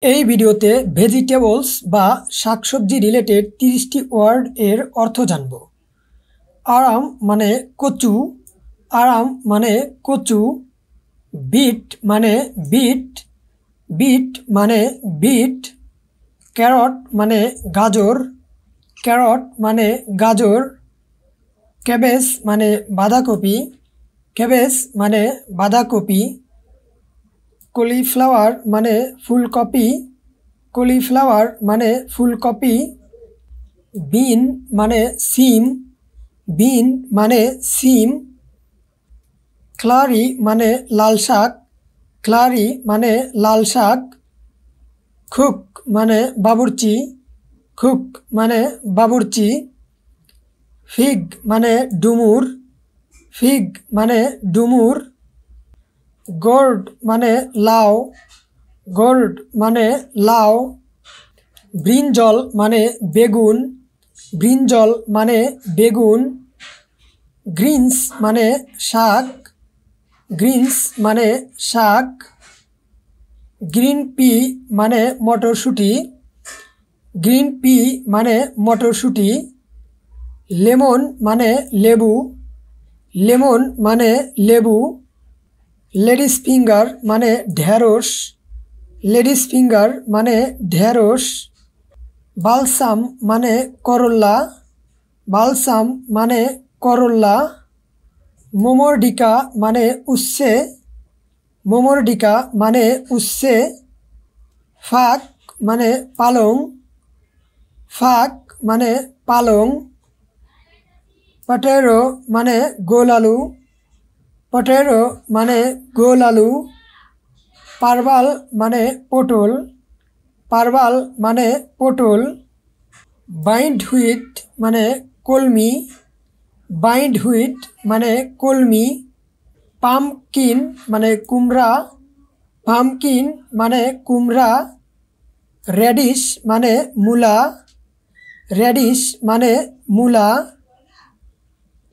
এই ভিডিওতে ভেজিটেবলস বা শাকসবজি রিলেটেড 30টি ওয়ার্ড এর অর্থ জানব। আরাম মানে কচু, আরাম মানে কচু। বিট মানে বিট, বিট মানে বিট। ক্যারট মানে গাজর, ক্যারট মানে গাজর। ক্যাবেজ মানে বাঁধাকপি, ক্যাবেজ মানে বাঁধাকপি। কলিফ্লাওয়ার মানে ফুলকপি, কলিফ্লাওয়ার মানে ফুলকপি। বিন মানে সিম, বিন মানে সিম। ক্লারি মানে লাল শাক, ক্লারি মানে লাল শাক। কুক মানে বাবুর্চি, কুক মানে বাবুর্চি। ফিগ মানে ডুমুর, ফিগ মানে ডুমুর। গোর্ড মানে লাউ, গোর্ড মানে লাউ। ব্রিঞ্জল মানে বেগুন, ব্রিঞ্জল মানে বেগুন। গ্রিনস মানে শাক, গ্রিনস মানে শাক। গ্রিন পি মানে মটরশুঁটি, গ্রিন পি মানে মটরশুঁটি। লেমন মানে লেবু, লেমন মানে লেবু। লেডিস ফিঙ্গার মানে ঢ্যাঁড়স, লেডিস ফিঙ্গার মানে ঢ্যাঁড়স। বালসাম মানে করল্লা, বালসাম মানে করল্লা। মোমোরডিকা মানে উচ্ছে, মোমোরডিকা মানে উচ্ছে। ফাক মানে পালং, ফাক মানে পালং। পটেটো মানে গোল আলু, পটেটো মানে গোল আলু। পারবাল মানে পটল, পারবাল মানে পটল। বাইন্ড হুইট মানে কলমি, বাইন্ড হুইট মানে কলমি। পামকিন মানে কুমড়া, পামকিন মানে কুমড়া। রেডিশ মানে মূলা, রেডিশ মানে মূলা।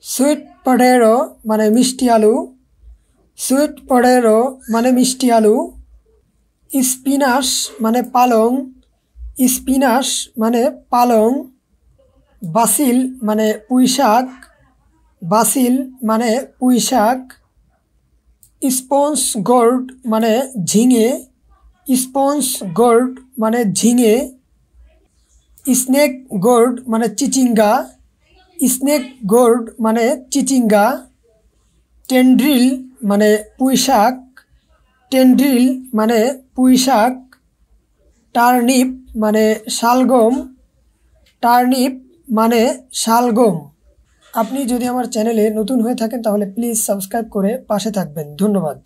সুইট পটেটো মানে মিষ্টি আলু, সুইট পটেটো মানে মিষ্টি আলু। স্পিনাশ মানে পালং, স্পিনাশ মানে পালং। বাসিল মানে পুঁই শাক, বাসিল মানে পুঁই শাক। স্পঞ্জ গোর্ড মানে ঝিঙে, স্পঞ্জ গোর্ড মানে ঝিঙে। স্নেক গোর্ড মানে চিচিঙ্গা, স্নেক গোর্ড মানে চিচিঙ্গা। টেন্ড্রিল মানে পুঁই শাক, টেন্ড্রিল মানে পুঁই শাক। টার্নিপ মানে শালগম, টার্নিপ মানে শালগম। আপনি যদি আমার চ্যানেলে নতুন হয়ে থাকেন তাহলে প্লিজ সাবস্ক্রাইব করে পাশে থাকবেন। ধন্যবাদ।